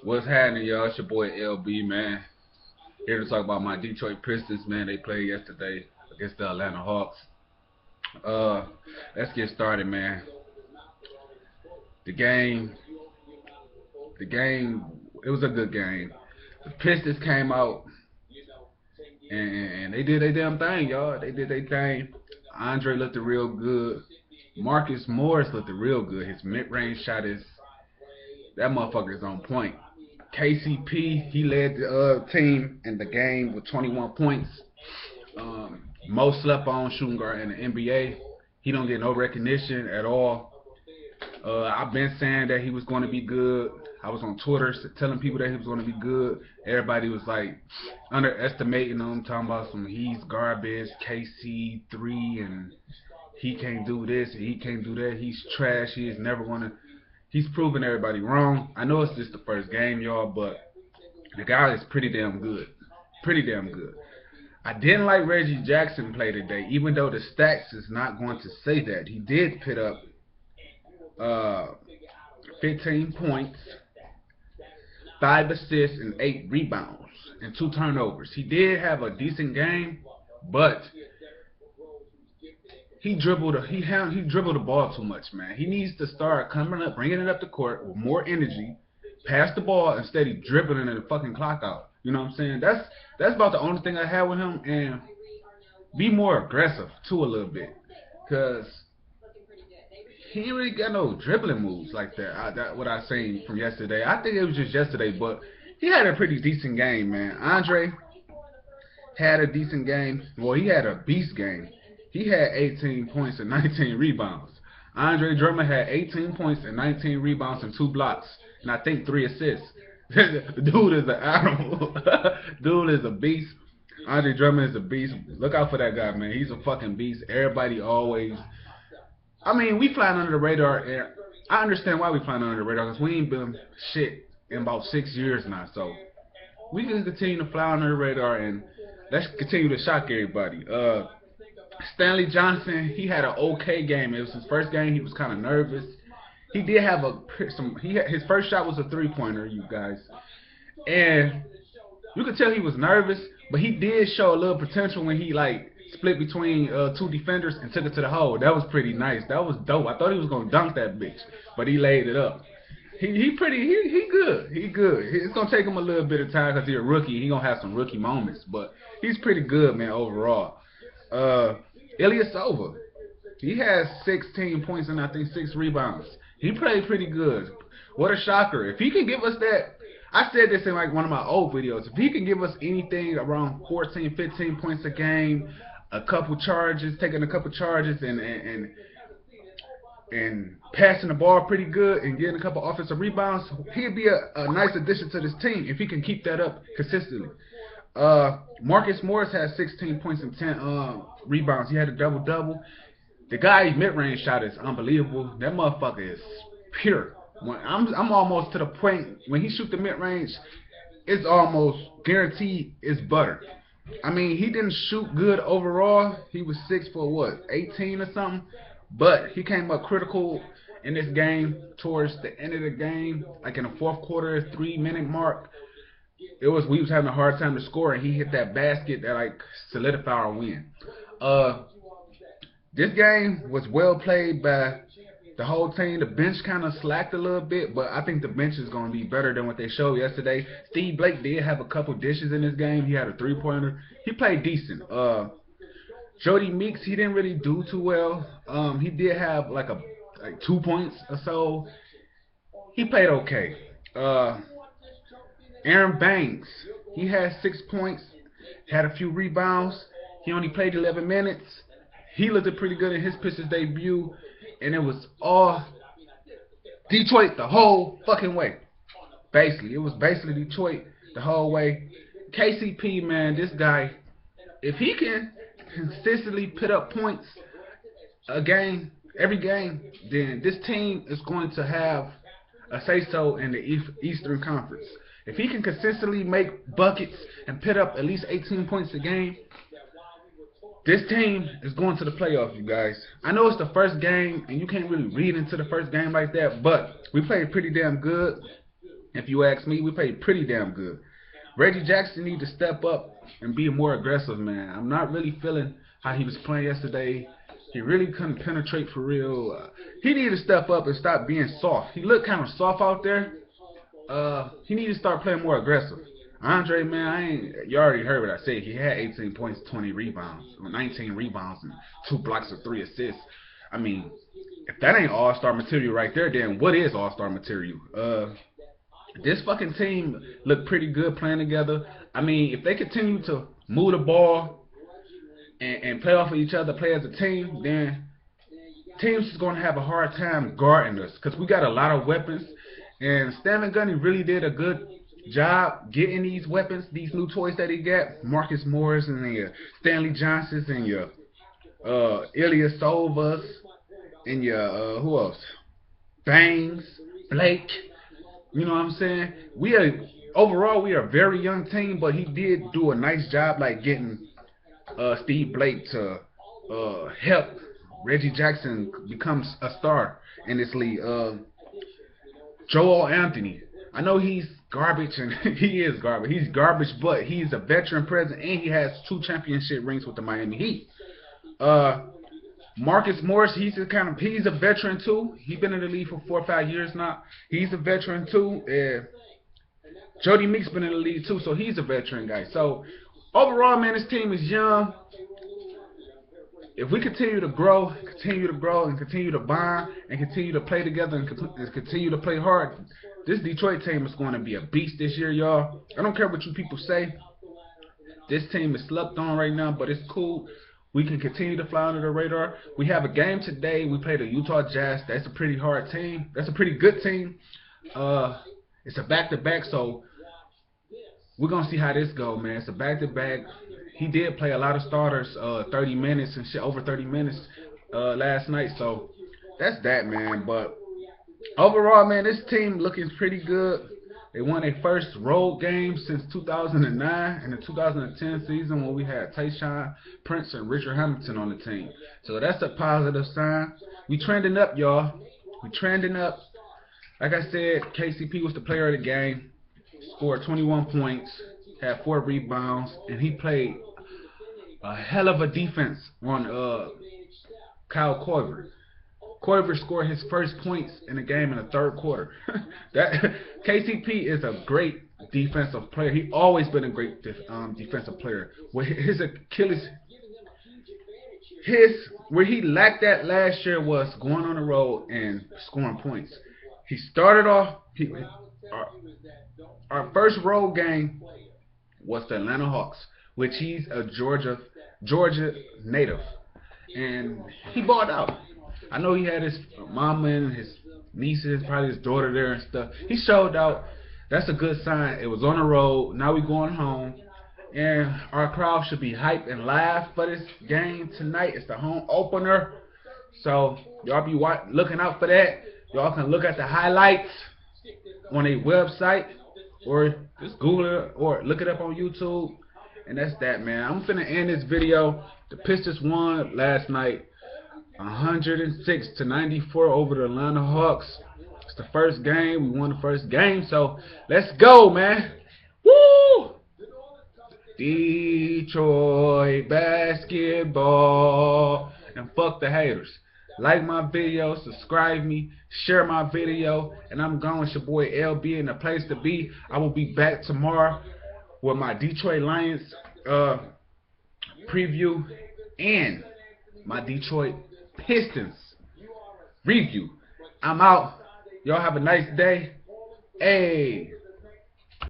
What's happening, y'all? It's your boy LB, man. Here to talk about my Detroit Pistons, man. They played yesterday against the Atlanta Hawks. Uh, let's get started, man. The game, the game, it was a good game. The Pistons came out and they did their damn thing, y'all. They did their thing. Andre looked real good. Marcus Morris looked real good. His mid-range shot is that motherfucker is on point. KCP, he led the team in the game with 21 points. Most slept on shooting guard in the NBA. He don't get no recognition at all. I've been saying that he was going to be good. I was on Twitter telling people that he was going to be good. Everybody was like underestimating him, talking about some he's garbage, KC3, and he can't do this and he can't do that. He's trash. He is never going to. He's proving everybody wrong. I know it's just the first game, y'all, but the guy is pretty damn good. Pretty damn good. I didn't like Reggie Jackson play today, even though the stats is not going to say that. He did put up uh, 15 points, 5 assists, and 8 rebounds, and 2 turnovers. He did have a decent game, but he dribbled the ball too much, man. He needs to start coming up, bringing it up the court with more energy, pass the ball instead of dribbling and the fucking clock out. You know what I'm saying? That's about the only thing I have with him, and be more aggressive too a little bit, cause he ain't really got no dribbling moves like that. That what I seen from yesterday. I think it was just yesterday, but he had a pretty decent game, man. Andre had a decent game. Well, he had a beast game. He had 18 points and 19 rebounds. Andre Drummond had 18 points and 19 rebounds and 2 blocks, and I think 3 assists. Dude is an animal. Dude is a beast. Andre Drummond is a beast. Look out for that guy, man. He's a fucking beast. Everybody always. I mean, we flying under the radar. And I understand why we flying under the radar, because we ain't been shit in about 6 years now. So we can continue to fly under the radar and let's continue to shock everybody. Stanley Johnson, he had an okay game. It was his first game. He was kind of nervous. He did have his first shot was a 3-pointer, you guys, and you could tell he was nervous, but he did show a little potential when he like split between 2 defenders and took it to the hole. That was pretty nice. That was dope. I thought he was gonna dunk that bitch, but he laid it up. He good. He good. It's gonna take him a little bit of time because he's a rookie. He gonna have some rookie moments, but he's pretty good, man, overall. Ilyasova, he has 16 points and I think 6 rebounds. He played pretty good. What a shocker. If he can give us that, I said this in like one of my old videos, if he can give us anything around 14, 15 points a game, a couple charges, taking a couple charges and passing the ball pretty good and getting a couple offensive rebounds, he'd be a nice addition to this team if he can keep that up consistently. Marcus Morris had 16 points and 10 rebounds. He had a double-double. The guy's mid-range shot is unbelievable. That motherfucker is pure. When I'm almost to the point when he shoot the mid-range, it's almost guaranteed it's butter. I mean, he didn't shoot good overall. He was 6 for what, 18 or something? But he came up critical in this game towards the end of the game, like in the fourth quarter, 3-minute mark. We was having a hard time to score, and he hit that basket that like solidified our win. This game was well played by the whole team. The bench kind of slacked a little bit, but I think the bench is going to be better than what they showed yesterday. Steve Blake did have a couple dishes in this game. He had a 3-pointer. He played decent. Jody Meeks, he didn't really do too well. He did have like 2 points or so. He played okay. Aaron Banks, he had 6 points, had a few rebounds. He only played 11 minutes. He looked pretty good in his Pistons debut, and it was all Detroit the whole fucking way. Basically, it was basically Detroit the whole way. KCP, man, this guy, if he can consistently put up points every game, then this team is going to have a say-so in the Eastern Conference. If he can consistently make buckets and put up at least 18 points a game, this team is going to the playoffs, you guys. I know it's the first game, and you can't really read into the first game like that, but we played pretty damn good. If you ask me, we played pretty damn good. Reggie Jackson need to step up and be more aggressive, man. I'm not really feeling how he was playing yesterday. He really couldn't penetrate for real. He need to step up and stop being soft. He looked kind of soft out there. He need to start playing more aggressive. Andre, man, you already heard what I said. He had 18 points, 20 rebounds, 19 rebounds, and 2 blocks and 3 assists. I mean, if that ain't all-star material right there, then what is all-star material? This fucking team look pretty good playing together. I mean, if they continue to move the ball and play off of each other, play as a team, then teams is going to have a hard time guarding us because we got a lot of weapons. And Stan Van Gundy really did a good job getting these weapons, these new toys that he got. Marcus Morris and your Stanley Johnsons and your Ilya Sovas and your who else? Bangs, Blake. You know what I'm saying? Overall we are a very young team, but he did do a nice job like getting Steve Blake to help Reggie Jackson become a star in this league. Joel Anthony. I know he's garbage, and he is garbage. He's garbage, but he's a veteran present, and he has 2 championship rings with the Miami Heat. Marcus Morris, he's a veteran too. He's been in the league for 4 or 5 years now. He's a veteran too. Jody Meek's been in the league too, so he's a veteran guy. So overall, man, this team is young. If we continue to grow, and continue to bond, and continue to play together, and continue to play hard, this Detroit team is going to be a beast this year, y'all. I don't care what you people say. This team is slept on right now, but it's cool. We can continue to fly under the radar. We have a game today. We play the Utah Jazz. That's a pretty hard team. That's a pretty good team. It's a back-to-back, so we're going to see how this goes, man. It's a back-to-back. He did play a lot of starters, 30 minutes and shit, over 30 minutes last night. So that's that, man. But overall, man, this team looking pretty good. They won their first road game since 2009 in the 2010 season when we had Tayshaun Prince and Richard Hamilton on the team. So that's a positive sign. We trending up, y'all. We trending up. Like I said, KCP was the player of the game. Scored 21 points, had 4 rebounds, and he played a hell of a defense on Kyle Korver. Korver scored his first points in the game in the 3rd quarter. That KCP is a great defensive player. He always been a great defensive player. Where his Achilles, where he lacked that last year was going on the road and scoring points. He started off. Our first road game was the Atlanta Hawks, which he's a Georgia native, and he balled out. I know he had his mama and his nieces, probably his daughter there and stuff. He showed out. That's a good sign. It was on the road. Now we going home, and our crowd should be hyped and live for this game tonight. It's the home opener, so y'all be looking out for that. Y'all can look at the highlights on a website, or just Google it, or look it up on YouTube. And that's that, man. I'm finna end this video. The Pistons won last night, 106-94 over the Atlanta Hawks. It's the first game. We won the first game, so let's go, man. Woo! Detroit basketball. And fuck the haters. Like my video, subscribe me, share my video, and I'm gone. It's your boy LB in the place to be. I will be back tomorrow with my Detroit Lions preview and my Detroit Pistons review. I'm out. Y'all have a nice day. Hey.